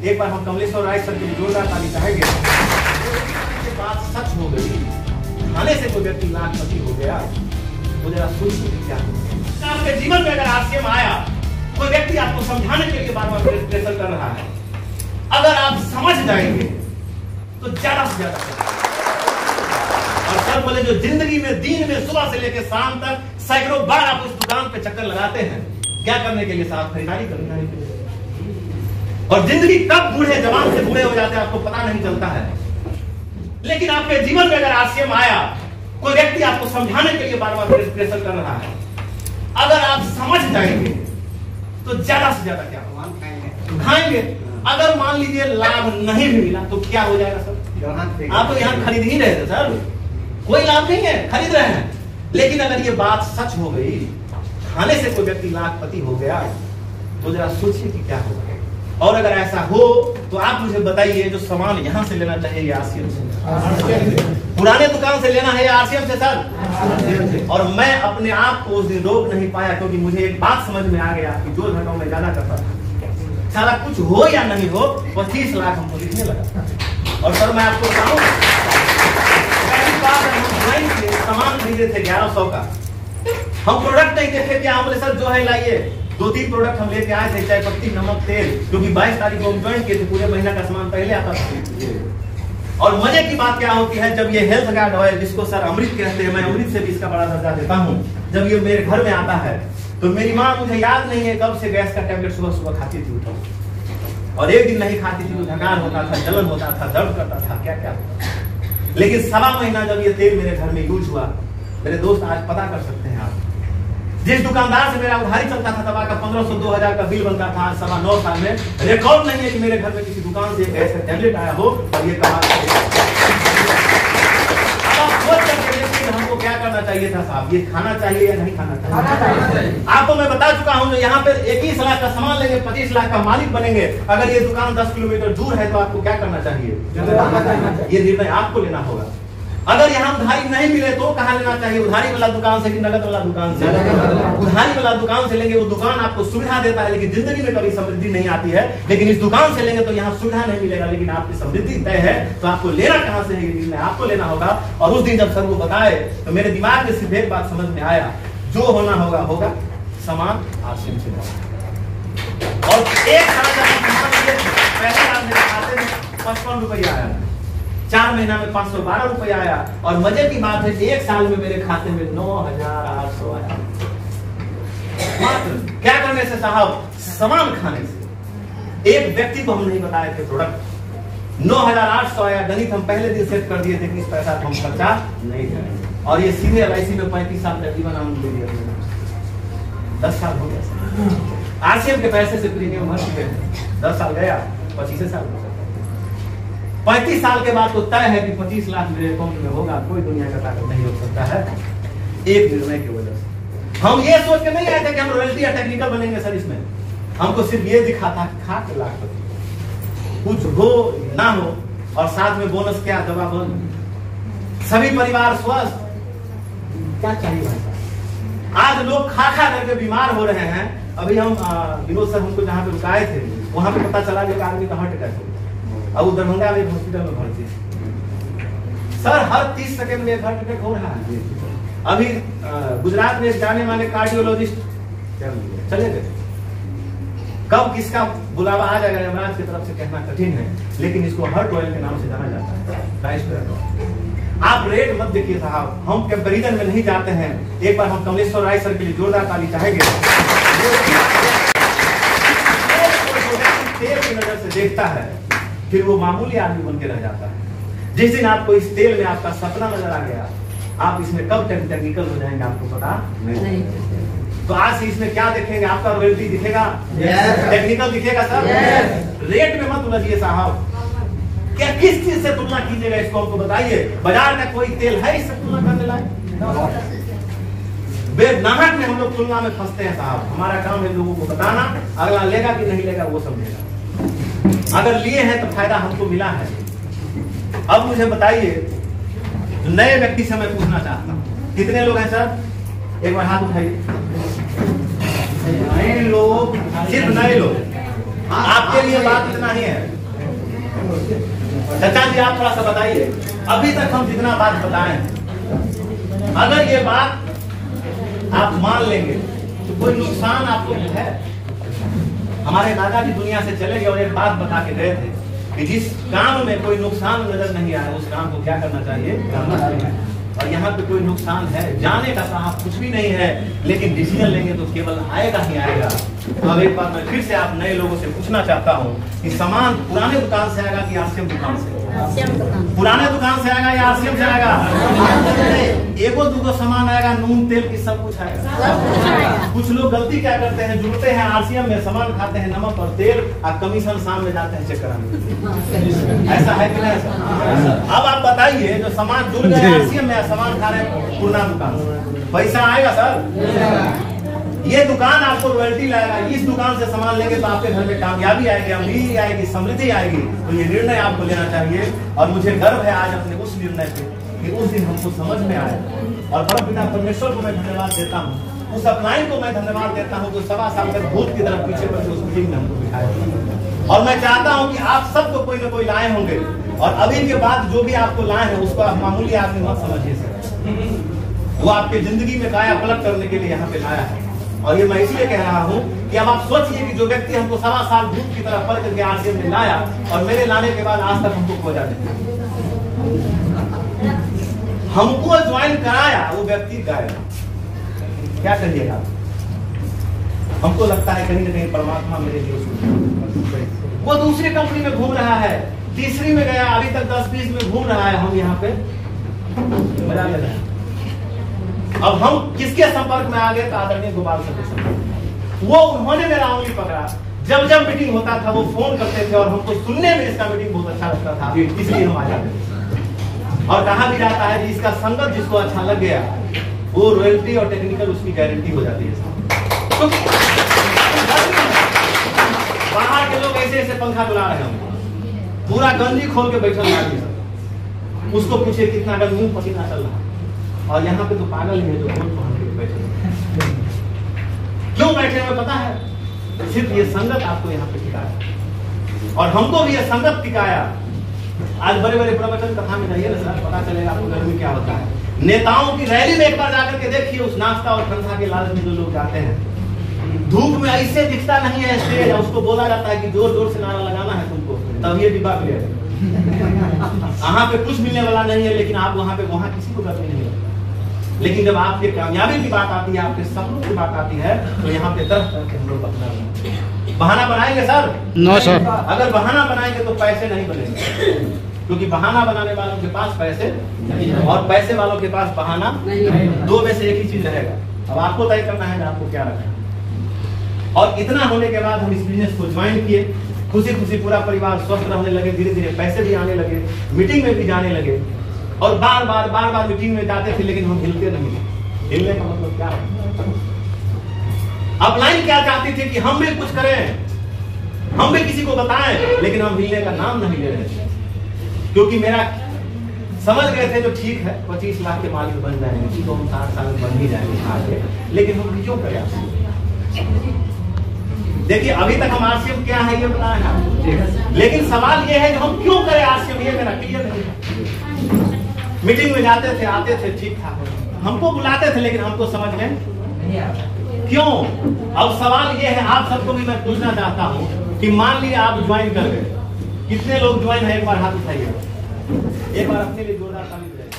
एक बार हम कमलेश्वर राय सर के लिए जोरदार ताली चाहेंगे। ये बात सच हो गई, खाने से कोई व्यक्ति लाखपति हो गया, तो जरा सोचिए क्या होगा। आपके जीवन में अगर आरसीएम आया, कोई व्यक्ति आपको समझाने के लिए बार बार प्रेशर कर रहा है, अगर आप समझ जाएंगे तो ज्यादा से ज्यादा। और सर बोले जो जिंदगी में दिन में सुबह से लेकर शाम तक सैकड़ों बार आप उस दुकान पे चक्कर लगाते हैं, क्या करने के लिए साहब? खरीदारी करने के लिए। और जिंदगी कब बूढ़े जवान से बूढ़े हो जाते हैं आपको पता नहीं चलता है। लेकिन आपके जीवन में अगर आरसीएम आया, कोई व्यक्ति आपको समझाने के लिए बार बार प्रेशर कर रहा है, अगर आप समझ जाएंगे तो ज्यादा से ज्यादा क्या खाएंगे। अगर मान लीजिए लाभ नहीं भी मिला तो क्या हो जाएगा सर? आप तो यहाँ खरीद ही रहे थे सर, कोई लाभ नहीं है, खरीद रहे हैं। लेकिन अगर ये बात सच हो गई, खाने से कोई व्यक्ति लाखपति हो गया, तो जरा सोचिए कि क्या होगा। और अगर ऐसा हो तो आप मुझे बताइए, जो सामान यहाँ से लेना चाहिए या आरसीएम से? पुराने दुकान से लेना है या आरसीएम से सर? और मैं अपने आप को उस दिन रोक नहीं पाया, क्योंकि मुझे एक बात समझ में आ गया कि जो घटना मैं ज्यादा करता था, सारा कुछ हो या नहीं हो 25 लाख हमको लिखने लगा। और सर मैं आपको बताऊं, सामान खरीदे थे 1100 का, हम प्रोडक्ट नहीं देखे क्या, हम बोले सर जो है लाइए। 2-3 प्रोडक्ट हम लेके आए थे, चाय पत्ती, नमक, तेल, क्योंकि 22 तारीख को हम ज्वाइन किए थे, पूरे महीना का सामान पहले आता था। और मजे की बात क्या होती है, जब ये हेल्थ गार्ड ऑयल, जिसको सर अमृत कहते हैं, मैं अमृत से भी इसका बड़ा दर्जा देता हूँ, जब ये मेरे घर में आता है तो मेरी माँ, मुझे याद नहीं है कब से गैस का टैबलेट सुबह सुबह खाती थी उठो, और एक दिन नहीं खाती थी तो धकार होता था, जलन होता था, दर्द करता था, क्या क्या होता था। लेकिन 1.25 महीना जब ये तेल मेरे घर में यूज हुआ, मेरे दोस्त आज पता कर सकते हैं आप, जिस दुकानदार से मेरा उधारी चलता था, दवा का 1500-2000 का बिल बनता था, 9.25 साल में रिकॉर्ड नहीं है कि मेरे घर में किसी दुकान से गैस का टैबलेट आया हो। और ये कहा हमको क्या करना चाहिए था साहब, ये खाना चाहिए या नहीं खाना चाहिए? आपको मैं बता चुका हूं, जो यहाँ पे 21 लाख का सामान लेंगे, 25 लाख का मालिक बनेंगे। अगर ये दुकान 10 किलोमीटर दूर है तो आपको क्या करना चाहिए? ये निर्णय आपको लेना होगा। अगर यहाँ उधारी नहीं मिले तो कहाँ लेना चाहिए? उधारी वाला दुकान से कि नगद वाला दुकान से? उधारी वाला दुकान से लेंगे, वो दुकान आपको सुविधा देता है, लेकिन जिंदगी में कभी समृद्धि नहीं आती है। लेकिन इस दुकान से लेंगे तो यहाँ सुविधा नहीं मिलेगा, लेकिन आपकी समृद्धि तय है। तो आपको लेना कहाँ से है, ये निर्णय आपको लेना होगा। और उस दिन जब सर वो बताए तो मेरे दिमाग में सिर्फ एक बात समझ में आया, जो होना होगा होगा, सामान आरसीएम से होगा। और एक साल मेरे खाते में 55 रुपया आया, 4 महीना में 512 रुपया आया। और मजे की बात है, 1 साल में मेरे खाते में 9,800 आया। क्या करने से साहब? सामान खाने से। एक व्यक्ति को हम नहीं बताए थे प्रोडक्ट, 9,800 आया। गणित हम पहले दिन सेट कर दिए थे कि इस पैसा हम खर्चा नहीं करेंगे। और ये सीधे LIC में 35 साल का जीवन आनंद ले लिया, 10 साल हो गया। आरसीएम के पैसे से प्रीमियम भर चुके हैं, 10 साल गया, 25 साल हो सकता है। 35 साल के बाद तो तय है कि 25 लाख मेरे अकाउंट में होगा, कोई दुनिया का ताकत नहीं हो सकता है, एक निर्णय की वजह से। हम ये सोच के नहीं आए थे कि हम रॉयल्टी या टेक्निकल बनेंगे सर। इसमें हमको सिर्फ ये दिखा था कि खा के लाखपति, कुछ हो ना हो, और साथ में बोनस क्या, दवा बंद, सभी परिवार स्वस्थ, क्या चाहिए भाई साहब? आज लोग खा खा करके बीमार हो रहे हैं। अभी हम विनोद सर हमको जहाँ पे रुकाए थे, वहां पे पता चला कि आदमी का हार्ट अटैक हो गया। अब वो दरभंगा में हॉस्पिटल में भर्ती है सर, हर 30 सेकंड में हार्ट अटैक हो रहा है। अभी गुजरात में जाने वाले कार्डियोलॉजिस्ट चले गए, कब किसका बुलावा आ जाएगा यमराज की तरफ से कहना कठिन है, लेकिन इसको हार्ट ऑयल के नाम से जाना जाता है। आप रेट मत देखिए साहब, हम कंपैरिजन में नहीं जाते हैं। एक बार हम कमलेश्वर राय सर के लिए जोरदार ताली चाहेंगे। तेल की नजर से देखता है, फिर वो मामूली आदमी बन के रह जाता है। जिस दिन आपको इस तेल में आपका सपना नजर आ गया, आप इसमें कब टेक्निकल हो जाएंगे आपको पता नहीं। तो आज से इसमें क्या देखेंगे? आपका रॉयल्टी दिखेगा, टेक्निकल दिखेगा सर। रेट में मत उलझिए साहब, क्या किस चीज से तुलना कीजिएगा इसको हमको बताइए। बाजार का कोई तेल है इससे तुलना करने लायक? बेनाहक में हम लोग तुलना में फंसते हैं साहब। हमारा काम है लोगों को बताना, अगला लेगा कि नहीं लेगा वो समझेगा। अगर लिए हैं तो फायदा हमको मिला है। अब मुझे बताइए, नए व्यक्ति से मैं पूछना चाहता हूँ, कितने लोग हैं सर? एक बार हाथ उठाइए। नए लोग, सिर्फ नए लोग। आपके लिए बात इतना ही है। चाचा जी आप थोड़ा सा बताइए, अभी तक हम जितना बात बताए हैं, अगर ये बात आप मान लेंगे तो कोई नुकसान आपको है? हमारे दादाजी दुनिया से चले गए और एक बात बता के गए थे कि जिस काम में कोई नुकसान नजर नहीं आया उस काम को क्या करना चाहिए, करना चाहिए। और यहाँ पे कोई नुकसान है, जाने का कहा कुछ भी नहीं है, लेकिन डिसीजन लेंगे तो केवल आएगा ही आएगा। तो अब एक बार मैं फिर से आप नए लोगों से पूछना चाहता हूँ कि सामान पुराने दुकान से आएगा कि आरसीएम दुकान से? पुराने दुकान से आएगा या आरसीएम से आएगा? एगो दूगो सामान आएगा, नून तेल की सब कुछ आएगा। कुछ लोग गलती क्या करते हैं, जुड़ते हैं आरसीएम में, सामान खाते हैं नमक और तेल, और कमीशन शाम में जाते हैं चेक कराने। ऐसा है कि नहीं? अब आप बताइए, जो सामान जुड़ गए आरसीएम में, सामान खा रहे हैं पुराना दुकान से, पैसा आएगा सर? ये दुकान आपको रॉयल्टी लाएगा, इस दुकान से सामान लेंगे तो आपके घर में कामयाबी आएगी, अमीरी आएगी, समृद्धि आएगी। तो ये निर्णय आपको लेना चाहिए, और मुझे गर्व है आज अपने उस निर्णय पे कि उस दिन हमको समझ में आया। और परमपिता परमेश्वर को मैं धन्यवाद देता हूँ, उस अपलाइन को मैं धन्यवाद देता हूँ जो 7 साल तक भूत की तरफ पीछे पर उस मीटिंग में हमको बिठाया। और मैं चाहता हूँ कि आप सबको कोई ना कोई लाए होंगे, और अभी के बाद जो भी आपको लाए हैं उसको आप मामूली आदमी मत समझिए सर, वो आपके जिंदगी में काया पलट करने के लिए यहाँ पे लाया है। और ये मैं इसलिए कह रहा हूँ कि अब आप सोचिए कि जो व्यक्ति हमको 7 साल भूत की तरफ पढ़ करके आरसीएम में लाया, और मेरे लाने के बाद आज तक हमको खोजा नहीं, हमको ज्वाइन कराया, वो व्यक्ति गायब। क्या करिएगा? हमको लगता है कहीं ना कहीं परमात्मा मेरे लिए, वो दूसरी कंपनी में घूम रहा है, तीसरी में गया, अभी तक 10-20 में घूम रहा है, हम यहाँ पे मजा ले रहे हैं। अब हम किसके संपर्क में आ गए? तो आदरणीय गोपाल सर के संपर्क। वो उन्होंने मेरा उंगली पकड़ा, जब जब मीटिंग होता था वो फोन करते थे, और हमको सुनने में इसका मीटिंग बहुत अच्छा लगता था, इसलिए हम आ जाते थे। और कहा भी जाता है कि इसका संगत जिसको अच्छा लग गया वो रॉयल्टी और टेक्निकल उसकी गारंटी हो जाती है। तो बाहर के लोग ऐसे ऐसे पंखा बुला रहे हैं, पूरा गंजी खोल के बैठा है, उसको पूछे कितना गर्मी पसीना चल रहा है, और यहाँ पे तो पागल ही है जो कोट पहन के बैठे। क्यों बैठे हुए पता है? सिर्फ ये संगत आपको यहाँ पे टिकाया, और हमको भी ये संगत टिकाया। आज बड़े बड़े प्रवचन कथा में जाइए ना सर, पता चलेगा आपको गर्मी क्या होता है। नेताओं की रैली में एक बार जाकर के देखिए, उस नाश्ता और ठंडा के लालच में जो लोग जाते हैं, धूप में ऐसे दिखता नहीं है स्टेज, उसको बोला जाता है कि जोर जोर से नारा लगाना है तुमको, तब ये डिब्बा क्लियर। वहां पे कुछ मिलने वाला नहीं है, लेकिन आप वहां पे वहां किसी को गर्मी नहीं है। लेकिन जब आपके कामयाबी की बात आती है, आपके सपनों की बात आती है, तो यहाँ पे तरह तरह के हम लोग अपना बहाना बनाएंगे सर? No sir. अगर बहाना बनाएंगे तो पैसे नहीं बनेंगे, क्योंकि बहाना बनाने वालों के पास पैसे और पैसे वालों के पास बहाना, दो में से एक ही चीज रहेगा। अब आपको तय करना है आपको क्या रखना है। और इतना होने के बाद हम इस बिजनेस को ज्वाइन किए, खुशी खुशी पूरा परिवार स्वस्थ रहने लगे, धीरे धीरे पैसे भी आने लगे, मीटिंग में भी जाने लगे, और बार बार मीटिंग में जाते थे, लेकिन हम हिलते नहीं। हिलने का मतलब क्या है? अपलाइन क्या चाहती थी कि हम भी कुछ करें, हम भी किसी को बताएं, लेकिन हम हिलने का नाम नहीं ले रहे थे, क्योंकि मेरा समझ गए थे जो ठीक है 25 लाख के मालिक बन जाएंगे, तो हम 60 साल में बन ही जाएंगे आगे, लेकिन हम क्यों करें? देखिए अभी तक हम आरसीएम क्या है ये बताया है, लेकिन सवाल ये है कि हम क्यों करें आरसीएम, ये मेरा क्लियर नहीं है। मीटिंग में जाते थे, आते थे, ठीक था, हमको बुलाते थे, लेकिन हमको समझ में क्यों? अब सवाल ये है, आप सबको भी मैं पूछना चाहता हूँ कि मान लीजिए आप ज्वाइन कर गए, कितने लोग ज्वाइन है? एक बार हाथ उठाइए, एक बार अपने लिए जोरदार ताली बजाइए।